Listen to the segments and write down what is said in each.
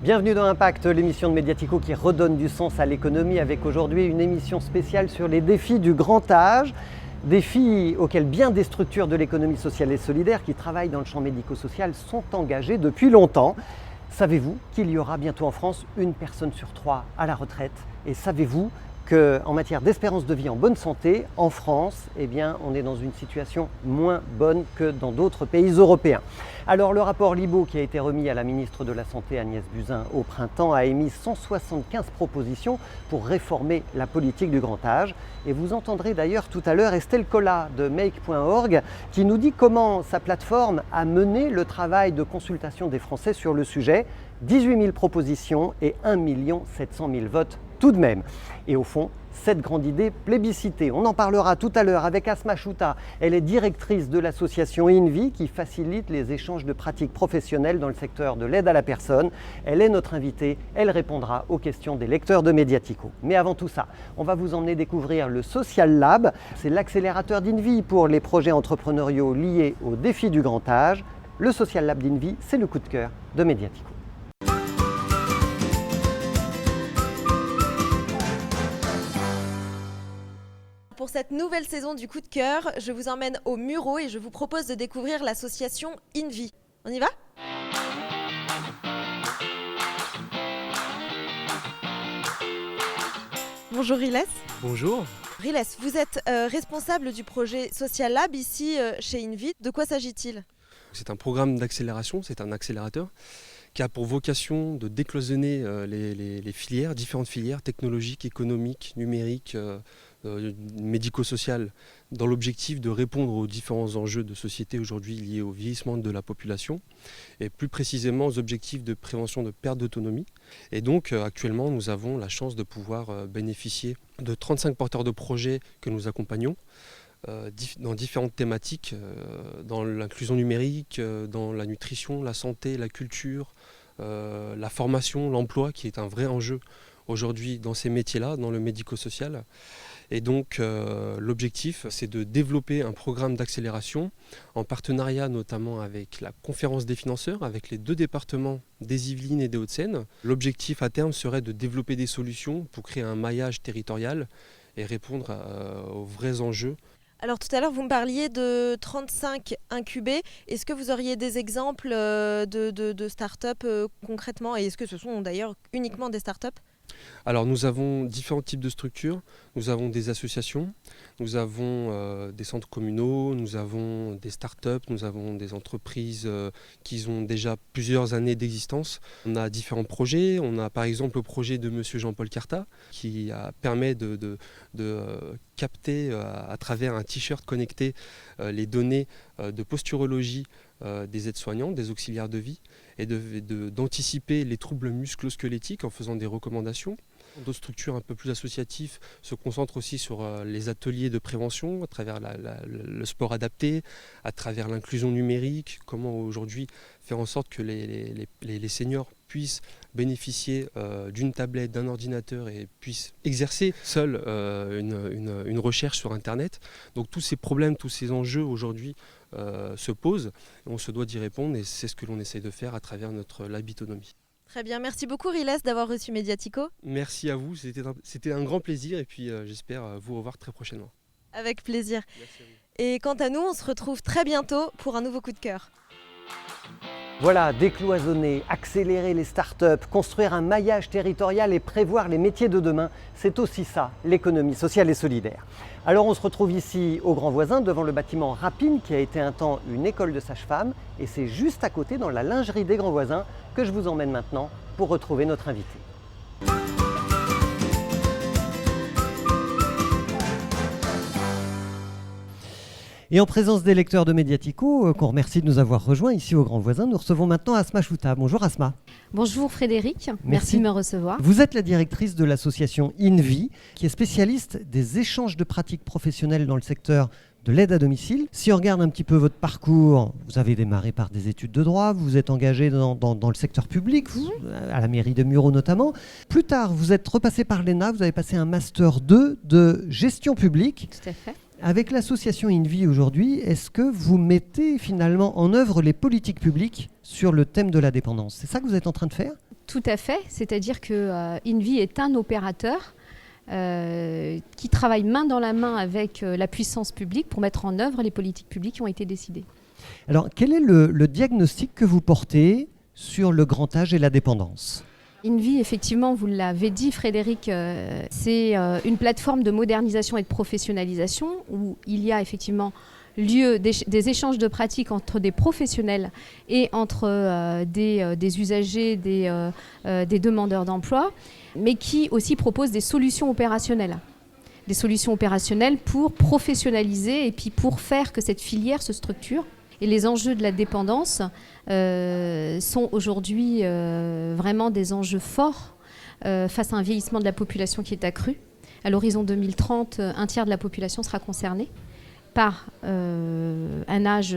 Bienvenue dans Impact, l'émission de Mediatico qui redonne du sens à l'économie avec aujourd'hui une émission spéciale sur les défis du grand âge. Défis auxquels bien des structures de l'économie sociale et solidaire qui travaillent dans le champ médico-social sont engagées depuis longtemps. Savez-vous qu'il y aura bientôt en France une personne sur 3 à la retraite? Et savez-vous qu'en matière d'espérance de vie en bonne santé, en France, on est dans une situation moins bonne que dans d'autres pays européens. Alors le rapport Libault qui a été remis à la ministre de la Santé Agnès Buzyn au printemps a émis 175 propositions pour réformer la politique du grand âge. Et vous entendrez d'ailleurs tout à l'heure Estelle Collat de make.org qui nous dit comment sa plateforme a mené le travail de consultation des Français sur le sujet. 18 000 propositions et 1 700 000 votes tout de même. Et au fond, cette grande idée plébiscitée. On en parlera tout à l'heure avec Asma Chouta. Elle est directrice de l'association InVie qui facilite les échanges de pratiques professionnelles dans le secteur de l'aide à la personne. Elle est notre invitée. Elle répondra aux questions des lecteurs de Mediatico. Mais avant tout ça, on va vous emmener découvrir le Social Lab. C'est l'accélérateur d'InVie pour les projets entrepreneuriaux liés aux défis du grand âge. Le Social Lab d'InVie, c'est le coup de cœur de Mediatico. Pour cette nouvelle saison du coup de cœur, je vous emmène au Muro et je vous propose de découvrir l'association InVie. On y va ? Bonjour Riles. Bonjour. Riles, vous êtes responsable du projet Social Lab ici chez InVie. De quoi s'agit-il ? C'est un programme d'accélération, c'est un accélérateur qui a pour vocation de décloisonner les filières, différentes filières technologiques, économiques, numériques, médico-sociales, dans l'objectif de répondre aux différents enjeux de société aujourd'hui liés au vieillissement de la population et plus précisément aux objectifs de prévention de perte d'autonomie. Et donc actuellement nous avons la chance de pouvoir bénéficier de 35 porteurs de projets que nous accompagnons dans différentes thématiques, dans l'inclusion numérique, dans la nutrition, la santé, la culture, la formation, l'emploi qui est un vrai enjeu aujourd'hui dans ces métiers-là, dans le médico-social. Et donc l'objectif, c'est de développer un programme d'accélération en partenariat notamment avec la conférence des financeurs, avec les 2 départements des Yvelines et des Hauts-de-Seine. L'objectif à terme serait de développer des solutions pour créer un maillage territorial et répondre aux vrais enjeux. Alors tout à l'heure, vous me parliez de 35 incubés. Est-ce que vous auriez des exemples de start-up concrètement? Et est-ce que ce sont d'ailleurs uniquement des start-up? Alors nous avons différents types de structures, nous avons des associations, nous avons des centres communaux, nous avons des start-up, nous avons des entreprises qui ont déjà plusieurs années d'existence. On a différents projets, on a par exemple le projet de monsieur Jean-Paul Carta qui permet de capter à travers un t-shirt connecté les données de posturologie des aides-soignants, des auxiliaires de vie et d'anticiper les troubles musculo-squelettiques en faisant des recommandations. D'autres structures un peu plus associatives se concentrent aussi sur les ateliers de prévention à travers le sport adapté, à travers l'inclusion numérique, comment aujourd'hui faire en sorte que les seniors puissent bénéficier d'une tablette, d'un ordinateur et puissent exercer seuls une recherche sur Internet. Donc tous ces problèmes, tous ces enjeux aujourd'hui se posent et on se doit d'y répondre et c'est ce que l'on essaye de faire à travers notre Labitonomie. Très bien, merci beaucoup Riles d'avoir reçu Mediatico. Merci à vous, c'était un grand plaisir et puis j'espère vous revoir très prochainement. Avec plaisir. Merci à vous. Et quant à nous, on se retrouve très bientôt pour un nouveau coup de cœur. Voilà, décloisonner, accélérer les startups, construire un maillage territorial et prévoir les métiers de demain, c'est aussi ça, l'économie sociale et solidaire. Alors on se retrouve ici au Grand Voisin devant le bâtiment Rapine qui a été un temps une école de sages-femmes et c'est juste à côté dans la lingerie des Grands Voisins que je vous emmène maintenant pour retrouver notre invité. Et en présence des lecteurs de Mediatico, qu'on remercie de nous avoir rejoints ici au Grand Voisin, nous recevons maintenant Asma Chouta. Bonjour Asma. Bonjour Frédéric, merci de me recevoir. Vous êtes la directrice de l'association InVie, qui est spécialiste des échanges de pratiques professionnelles dans le secteur de l'aide à domicile. Si on regarde un petit peu votre parcours, vous avez démarré par des études de droit, vous êtes engagé dans le secteur public, à la mairie de Muro notamment. Plus tard, vous êtes repassé par l'ENA, vous avez passé un Master 2 de gestion publique. Tout à fait. Avec l'association INVI aujourd'hui, est-ce que vous mettez finalement en œuvre les politiques publiques sur le thème de la dépendance? C'est ça que vous êtes en train de faire? Tout à fait, c'est-à-dire que INVI est un opérateur qui travaille main dans la main avec la puissance publique pour mettre en œuvre les politiques publiques qui ont été décidées. Alors, quel est le diagnostic que vous portez sur le grand âge et la dépendance? INVI, effectivement, vous l'avez dit, Frédéric, c'est une plateforme de modernisation et de professionnalisation où il y a effectivement lieu des échanges de pratiques entre des professionnels et entre des usagers, des demandeurs d'emploi, mais qui aussi propose des solutions opérationnelles. Des solutions opérationnelles pour professionnaliser et puis pour faire que cette filière se structure. Et les enjeux de la dépendance sont aujourd'hui vraiment des enjeux forts face à un vieillissement de la population qui est accru. À l'horizon 2030, un tiers de la population sera concernée par un âge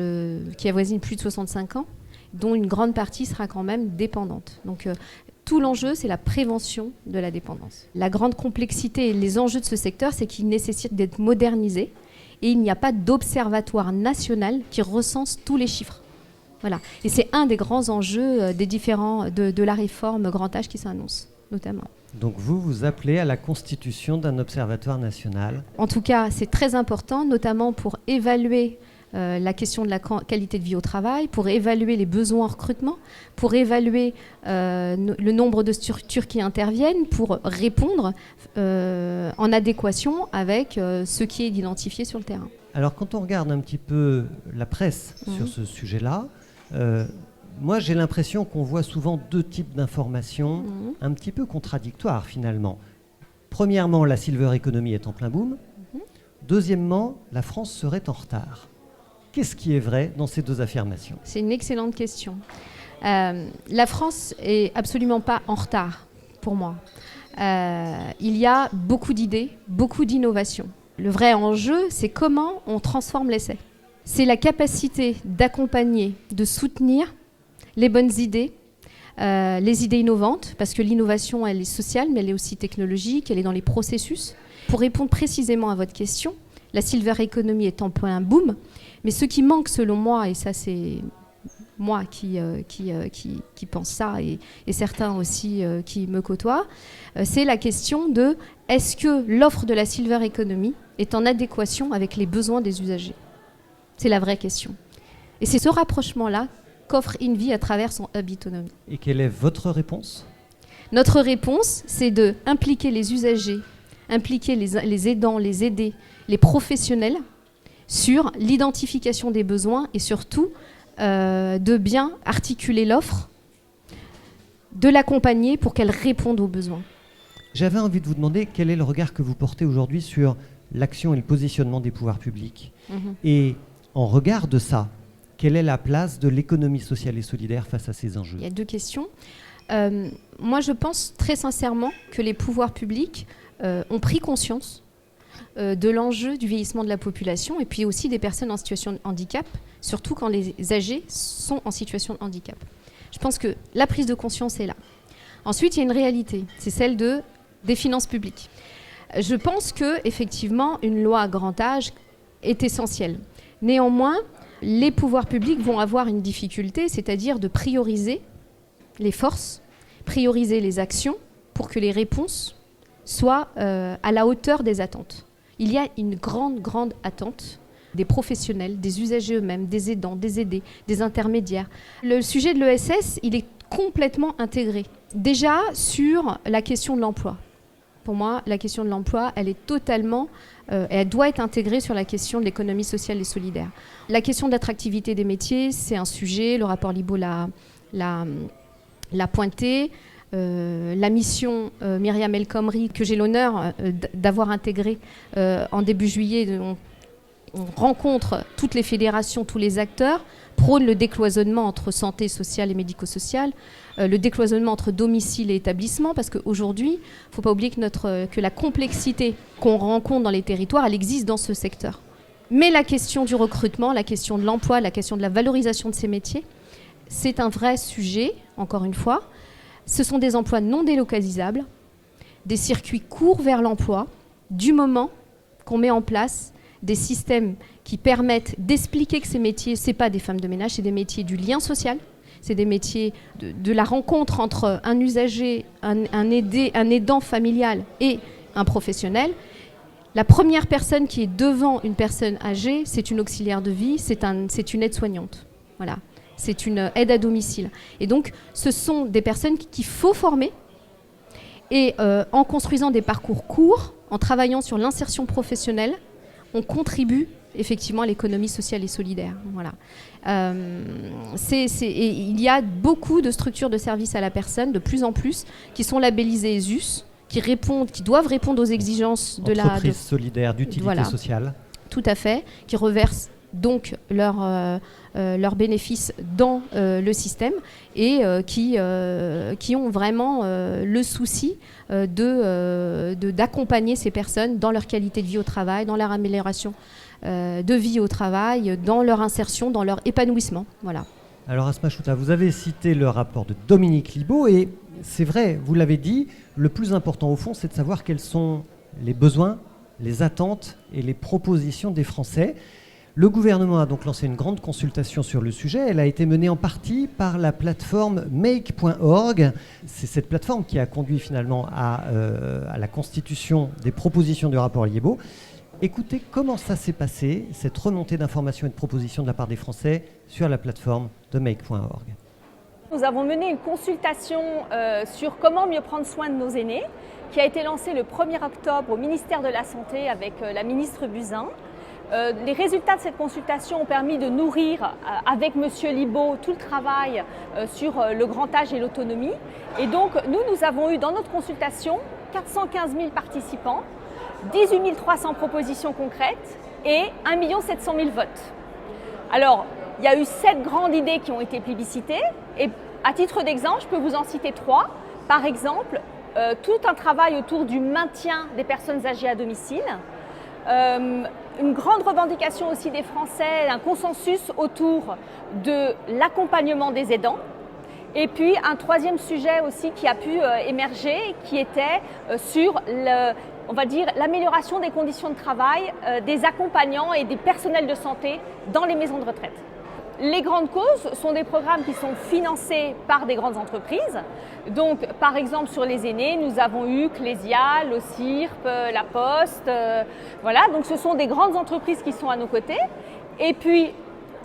qui avoisine plus de 65 ans, dont une grande partie sera quand même dépendante. Donc tout l'enjeu, c'est la prévention de la dépendance. La grande complexité et les enjeux de ce secteur, c'est qu'il nécessite d'être modernisé. Et il n'y a pas d'observatoire national qui recense tous les chiffres. Voilà. Et c'est un des grands enjeux de la réforme grand âge qui s'annonce, notamment. Donc vous appelez à la constitution d'un observatoire national? En tout cas, c'est très important, notamment pour évaluer la question de la qualité de vie au travail, pour évaluer les besoins en recrutement, pour évaluer le nombre de structures qui interviennent, pour répondre en adéquation avec ce qui est identifié sur le terrain. Alors quand on regarde un petit peu la presse sur ce sujet-là, moi j'ai l'impression qu'on voit souvent deux types d'informations un petit peu contradictoires finalement. Premièrement, la silver economy est en plein boom. Deuxièmement, la France serait en retard. Qu'est-ce qui est vrai dans ces deux affirmations? C'est une excellente question. La France est absolument pas en retard, pour moi. Il y a beaucoup d'idées, beaucoup d'innovations. Le vrai enjeu, c'est comment on transforme l'essai. C'est la capacité d'accompagner, de soutenir les bonnes idées, les idées innovantes, parce que l'innovation, elle est sociale, mais elle est aussi technologique, elle est dans les processus. Pour répondre précisément à votre question, la silver economy est en plein boom, mais ce qui manque selon moi, et ça c'est moi qui pense ça, et certains aussi qui me côtoient, c'est la question de est-ce que l'offre de la silver economy est en adéquation avec les besoins des usagers? C'est la vraie question. Et c'est ce rapprochement-là qu'offre INVI à travers son hub autonomie. Et quelle est votre réponse? Notre réponse, c'est d'impliquer les usagers, impliquer les aidants, les aidés, les professionnels sur l'identification des besoins et surtout de bien articuler l'offre, de l'accompagner pour qu'elle réponde aux besoins. J'avais envie de vous demander quel est le regard que vous portez aujourd'hui sur l'action et le positionnement des pouvoirs publics. Et en regard de ça, quelle est la place de l'économie sociale et solidaire face à ces enjeux? Il y a deux questions. Moi, je pense très sincèrement que les pouvoirs publics ont pris conscience de l'enjeu du vieillissement de la population et puis aussi des personnes en situation de handicap, surtout quand les âgés sont en situation de handicap. Je pense que la prise de conscience est là. Ensuite, il y a une réalité, c'est celle des finances publiques. Je pense qu'effectivement, une loi à grand âge est essentielle. Néanmoins, les pouvoirs publics vont avoir une difficulté, c'est-à-dire de prioriser les forces, prioriser les actions pour que les réponses soient à la hauteur des attentes. Il y a une grande attente des professionnels, des usagers eux-mêmes, des aidants, des aidés, des intermédiaires. Le sujet de l'ESS, il est complètement intégré. Déjà sur la question de l'emploi. Pour moi, la question de l'emploi, elle est totalement, elle doit être intégrée sur la question de l'économie sociale et solidaire. La question de l'attractivité des métiers, c'est un sujet, le rapport Libault l'a pointé. La mission Myriam El Khomri, que j'ai l'honneur d'avoir intégrée en début juillet, on rencontre toutes les fédérations, tous les acteurs, prône le décloisonnement entre santé sociale et médico-sociale, le décloisonnement entre domicile et établissement, parce qu'aujourd'hui, il ne faut pas oublier que la complexité qu'on rencontre dans les territoires, elle existe dans ce secteur. Mais la question du recrutement, la question de l'emploi, la question de la valorisation de ces métiers, c'est un vrai sujet, encore une fois. Ce sont des emplois non délocalisables, des circuits courts vers l'emploi, du moment qu'on met en place des systèmes qui permettent d'expliquer que ces métiers, ce n'est pas des femmes de ménage, c'est des métiers du lien social, c'est des métiers de la rencontre entre un usager, un aidant familial et un professionnel. La première personne qui est devant une personne âgée, c'est une auxiliaire de vie, c'est une aide-soignante. Voilà. C'est une aide à domicile. Et donc, ce sont des personnes qu'il faut former. Et en construisant des parcours courts, en travaillant sur l'insertion professionnelle, on contribue effectivement à l'économie sociale et solidaire. Voilà. Et il y a beaucoup de structures de services à la personne, de plus en plus, qui sont labellisées ESUS, qui doivent répondre aux exigences de l'entreprise solidaire d'utilité sociale. Tout à fait, qui reversent donc leurs bénéfices dans le système et qui ont vraiment le souci d'accompagner ces personnes dans leur qualité de vie au travail, dans leur amélioration de vie au travail, dans leur insertion, dans leur épanouissement. Voilà. Alors Asma Chouta, vous avez cité le rapport de Dominique Libaud et c'est vrai, vous l'avez dit, le plus important au fond, c'est de savoir quels sont les besoins, les attentes et les propositions des Français. Le gouvernement a donc lancé une grande consultation sur le sujet. Elle a été menée en partie par la plateforme make.org. C'est cette plateforme qui a conduit finalement à la constitution des propositions du rapport Libaud. Écoutez comment ça s'est passé, cette remontée d'informations et de propositions de la part des Français sur la plateforme de make.org. Nous avons mené une consultation sur comment mieux prendre soin de nos aînés, qui a été lancée le 1er octobre au ministère de la Santé avec la ministre Buzyn. Les résultats de cette consultation ont permis de nourrir avec M. Libaud tout le travail sur le grand âge et l'autonomie. Et donc nous avons eu dans notre consultation 415 000 participants, 18 300 propositions concrètes et 1 700 000 votes. Alors, il y a eu 7 grandes idées qui ont été plébiscitées et à titre d'exemple, je peux vous en citer 3. Par exemple, tout un travail autour du maintien des personnes âgées à domicile. Une grande revendication aussi des Français, un consensus autour de l'accompagnement des aidants. Et puis un troisième sujet aussi qui a pu émerger, qui était sur l'amélioration des conditions de travail des accompagnants et des personnels de santé dans les maisons de retraite. Les grandes causes sont des programmes qui sont financés par des grandes entreprises. Donc, par exemple, sur les aînés, nous avons eu Clésia, l'OCIRP, La Poste. Voilà, donc ce sont des grandes entreprises qui sont à nos côtés. Et puis,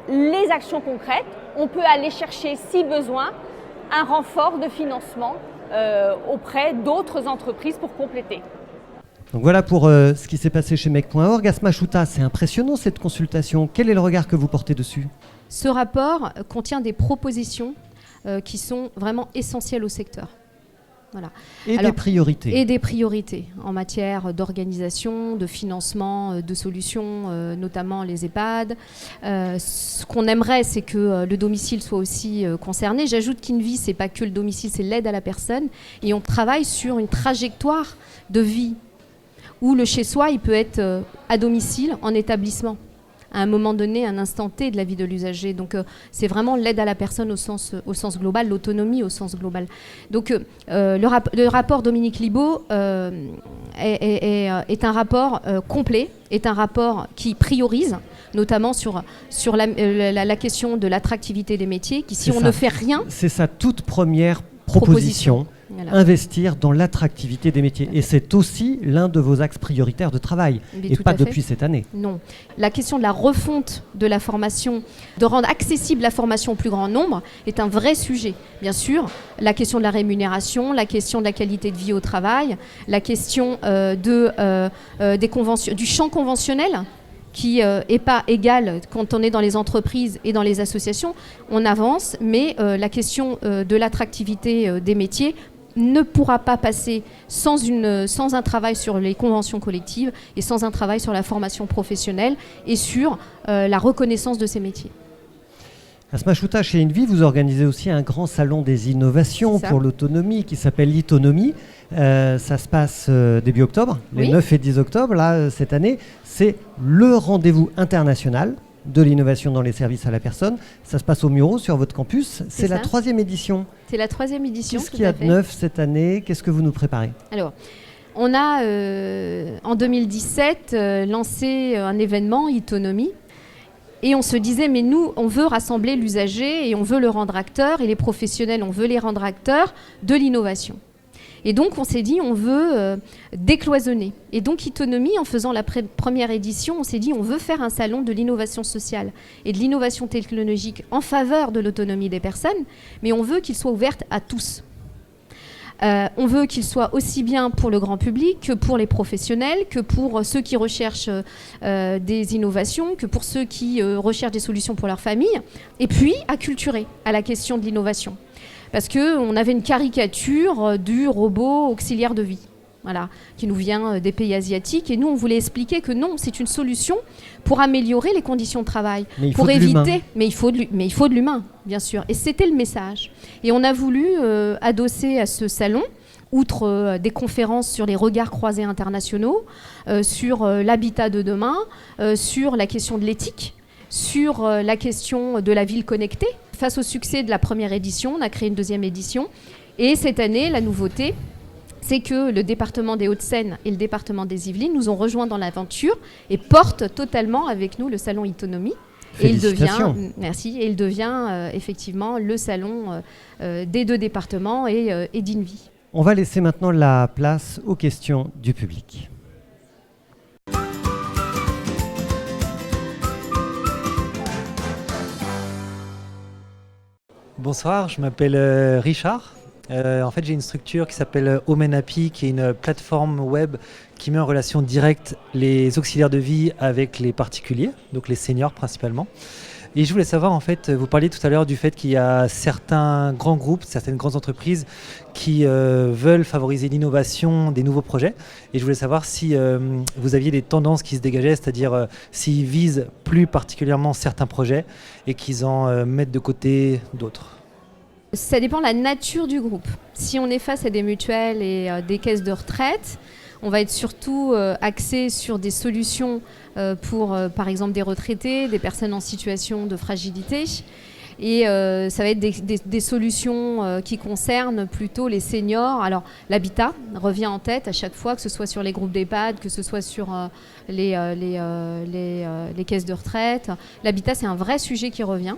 les actions concrètes, on peut aller chercher, si besoin, un renfort de financement auprès d'autres entreprises pour compléter. Donc voilà pour ce qui s'est passé chez make.org. Asma Chouta, c'est impressionnant cette consultation. Quel est le regard que vous portez dessus ? Ce rapport contient des propositions qui sont vraiment essentielles au secteur. Voilà. Des priorités. Et des priorités en matière d'organisation, de financement, de solutions, notamment les EHPAD. Ce qu'on aimerait, c'est que le domicile soit aussi concerné. J'ajoute qu'InVie, ce n'est pas que le domicile, c'est l'aide à la personne. Et on travaille sur une trajectoire de vie où le chez-soi, il peut être à domicile, en établissement, à un moment donné, un instant T de la vie de l'usager. Donc c'est vraiment l'aide à la personne au sens global, l'autonomie au sens global. Donc le rapport Dominique Libaud est un rapport complet, est un rapport qui priorise, notamment sur la question de l'attractivité des métiers, qui si on ne fait rien... C'est sa toute première proposition. Voilà. Investir dans l'attractivité des métiers. Et c'est aussi l'un de vos axes prioritaires de travail. Et pas depuis cette année. Non. La question de la refonte de la formation, de rendre accessible la formation au plus grand nombre, est un vrai sujet. Bien sûr, la question de la rémunération, la question de la qualité de vie au travail, la question du champ conventionnel, qui n'est pas égal quand on est dans les entreprises et dans les associations. On avance, mais la question de l'attractivité des métiers ne pourra pas passer sans un travail sur les conventions collectives et sans un travail sur la formation professionnelle et sur la reconnaissance de ces métiers. Asma Chouta, chez InVie, vous organisez aussi un grand salon des innovations pour l'autonomie qui s'appelle l'Itonomie. Ça se passe début octobre, les 9 et 10 octobre, là, cette année. C'est le rendez-vous international de l'innovation dans les services à la personne. Ça se passe au Muro, sur votre campus. C'est la 3e édition. C'est la 3e édition. Qu'est-ce qu'il y a de neuf cette année ? Qu'est-ce que vous nous préparez ? Alors, On a en 2017 lancé un événement Itonomie et on se disait mais nous on veut rassembler l'usager et on veut le rendre acteur et les professionnels on veut les rendre acteurs de l'innovation. Et donc on s'est dit on veut décloisonner. Et donc Itonomie, en faisant la première édition, on s'est dit on veut faire un salon de l'innovation sociale et de l'innovation technologique en faveur de l'autonomie des personnes, mais on veut qu'il soit ouvert à tous. On veut qu'il soit aussi bien pour le grand public que pour les professionnels, que pour ceux qui recherchent des innovations, que pour ceux qui recherchent des solutions pour leur famille, et puis acculturer à la question de l'innovation. Parce qu'on avait une caricature du robot auxiliaire de vie, voilà, qui nous vient des pays asiatiques. Et nous, on voulait expliquer que non, c'est une solution pour améliorer les conditions de travail, pour éviter. Mais il faut de l'humain, bien sûr. Et c'était le message. Et on a voulu adosser à ce salon, outre des conférences sur les regards croisés internationaux, sur l'habitat de demain, sur la question de l'éthique, sur la question de la ville connectée. Face au succès de la première édition, on a créé une deuxième édition. Et cette année, la nouveauté, c'est que le département des Hauts-de-Seine et le département des Yvelines nous ont rejoints dans l'aventure et portent totalement avec nous le salon Itonomie. Et il devient effectivement le salon des deux départements et d'Invie. On va laisser maintenant la place aux questions du public. Bonsoir, je m'appelle Richard. En fait, j'ai une structure qui s'appelle Omenapi, qui est une plateforme web qui met en relation directe les auxiliaires de vie avec les particuliers, donc les seniors principalement. Et je voulais savoir, en fait, vous parliez tout à l'heure du fait qu'il y a certains grands groupes, certaines grandes entreprises qui veulent favoriser l'innovation des nouveaux projets. Et je voulais savoir si vous aviez des tendances qui se dégageaient, c'est-à-dire s'ils visent plus particulièrement certains projets et qu'ils en mettent de côté d'autres. Ça dépend de la nature du groupe. Si on est face à des mutuelles et des caisses de retraite, on va être surtout axé sur des solutions pour, par exemple, des retraités, des personnes en situation de fragilité. Et ça va être des solutions qui concernent plutôt les seniors. Alors, l'habitat revient en tête à chaque fois, que ce soit sur les groupes d'EHPAD, que ce soit sur les caisses de retraite. L'habitat, c'est un vrai sujet qui revient.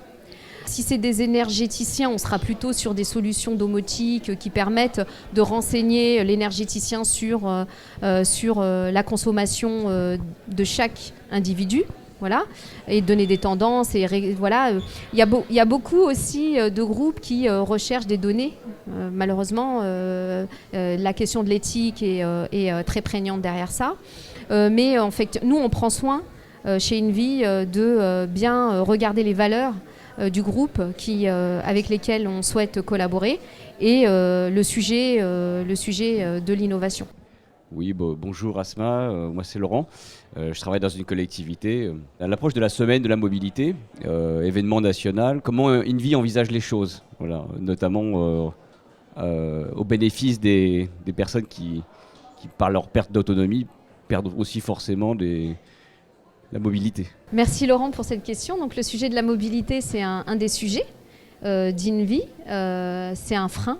Si c'est des énergéticiens, on sera plutôt sur des solutions domotiques qui permettent de renseigner l'énergéticien sur la consommation de chaque individu. Voilà, et donner des tendances. Voilà. Il y a beaucoup aussi de groupes qui recherchent des données. Malheureusement, la question de l'éthique est très prégnante derrière ça. Mais en fait, nous, on prend soin chez Invie de bien regarder les valeurs du groupe avec lesquels on souhaite collaborer et le sujet de l'innovation. Oui, bonjour Asma, moi c'est Laurent, je travaille dans une collectivité. À l'approche de la semaine de la mobilité, événement national, comment Invie envisage les choses, voilà, notamment au bénéfice des personnes qui, par leur perte d'autonomie, perdent aussi forcément la mobilité. Merci Laurent pour cette question. Donc, le sujet de la mobilité, c'est un des sujets d'Invie. C'est un frein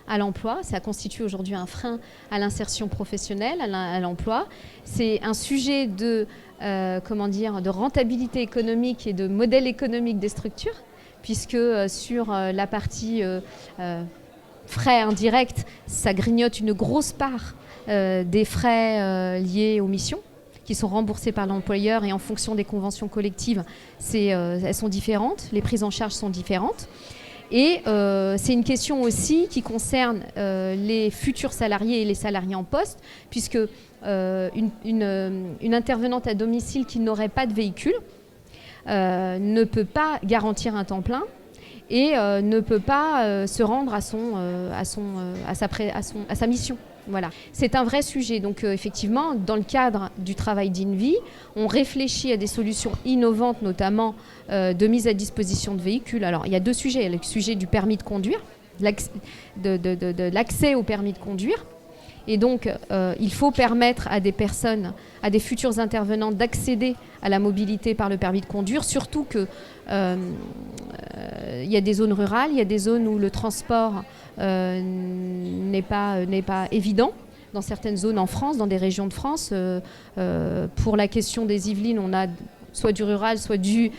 à l'emploi. Ça constitue aujourd'hui un frein à l'insertion professionnelle, à l'emploi. C'est un sujet de rentabilité économique et de modèle économique des structures, puisque sur la partie frais indirects, ça grignote une grosse part des frais liés aux missions, qui sont remboursées par l'employeur, et en fonction des conventions collectives, elles sont différentes, les prises en charge sont différentes. Et c'est une question aussi qui concerne les futurs salariés et les salariés en poste, puisque une intervenante à domicile qui n'aurait pas de véhicule ne peut pas garantir un temps plein et ne peut pas se rendre à sa mission. Voilà. C'est un vrai sujet. Donc effectivement, dans le cadre du travail d'Invie, on réfléchit à des solutions innovantes, notamment de mise à disposition de véhicules. Alors il y a deux sujets. Il y a le sujet du permis de conduire, de l'accès au permis de conduire. Et donc il faut permettre à des personnes, à des futurs intervenants d'accéder à la mobilité par le permis de conduire, surtout que il y a des zones rurales, il y a des zones où le transport n'est pas évident dans certaines zones en France, dans des régions de France. Pour la question des Yvelines, on a soit du rural, soit de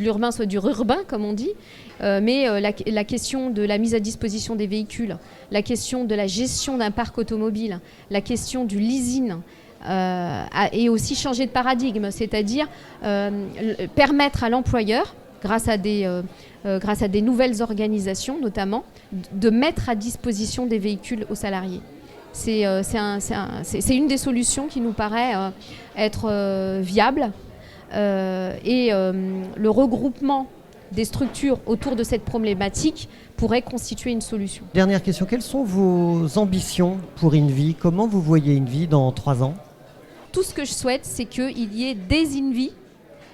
l'urbain, soit du rurbain, comme on dit. Mais la question de la mise à disposition des véhicules, la question de la gestion d'un parc automobile, la question du leasing, et aussi changer de paradigme, c'est-à-dire permettre à l'employeur, grâce à des nouvelles organisations notamment, de mettre à disposition des véhicules aux salariés. C'est une des solutions qui nous paraît être viable, et le regroupement des structures autour de cette problématique pourrait constituer une solution. Dernière question, quelles sont vos ambitions pour INVI? Comment vous voyez INVI dans 3 ans? Tout ce que je souhaite, c'est qu'il y ait des INVI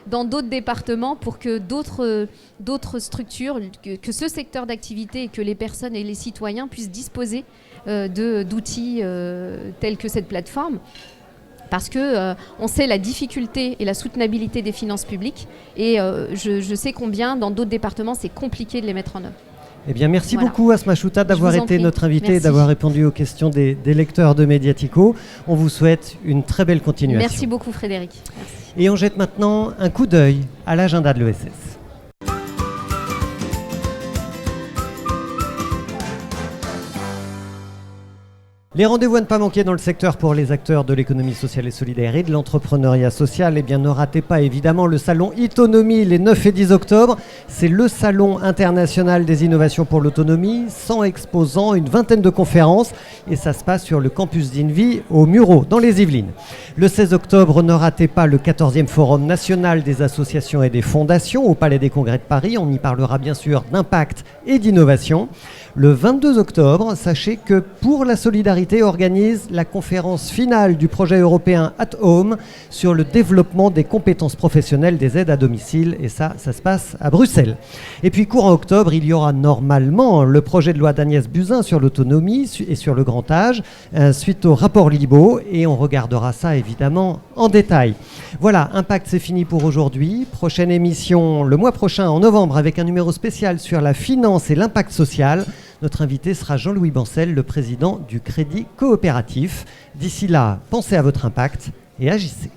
dans d'autres départements pour que d'autres structures, que ce secteur d'activité et que les personnes et les citoyens puissent disposer d'outils tels que cette plateforme. Parce qu'on sait la difficulté et la soutenabilité des finances publiques, et je sais combien dans d'autres départements c'est compliqué de les mettre en œuvre. Eh bien, merci beaucoup Asma Chouta d'avoir été notre invité et d'avoir répondu aux questions des lecteurs de Mediatico. On vous souhaite une très belle continuation. Merci beaucoup Frédéric. Merci. Et on jette maintenant un coup d'œil à l'agenda de l'ESS. Les rendez-vous à ne pas manquer dans le secteur pour les acteurs de l'économie sociale et solidaire et de l'entrepreneuriat social. Eh bien, ne ratez pas évidemment le salon Itonomie les 9 et 10 octobre. C'est le salon international des innovations pour l'autonomie, 100 exposants, une vingtaine de conférences, et ça se passe sur le campus d'INVI au Mureau, dans les Yvelines. Le 16 octobre, ne ratez pas le 14e Forum national des associations et des fondations au Palais des Congrès de Paris. On y parlera bien sûr d'impact et d'innovation. Le 22 octobre, sachez que Pour la solidarité organise la conférence finale du projet européen At Home sur le développement des compétences professionnelles des aides à domicile, et ça se passe à Bruxelles. Et puis courant octobre, il y aura normalement le projet de loi d'Agnès Buzyn sur l'autonomie et sur le grand âge, suite au rapport Libaud, et on regardera ça évidemment en détail. Voilà, Impact, c'est fini pour aujourd'hui. Prochaine émission le mois prochain en novembre avec un numéro spécial sur la finance et l'impact social. Notre invité sera Jean-Louis Bancel, le président du Crédit Coopératif. D'ici là, pensez à votre impact et agissez.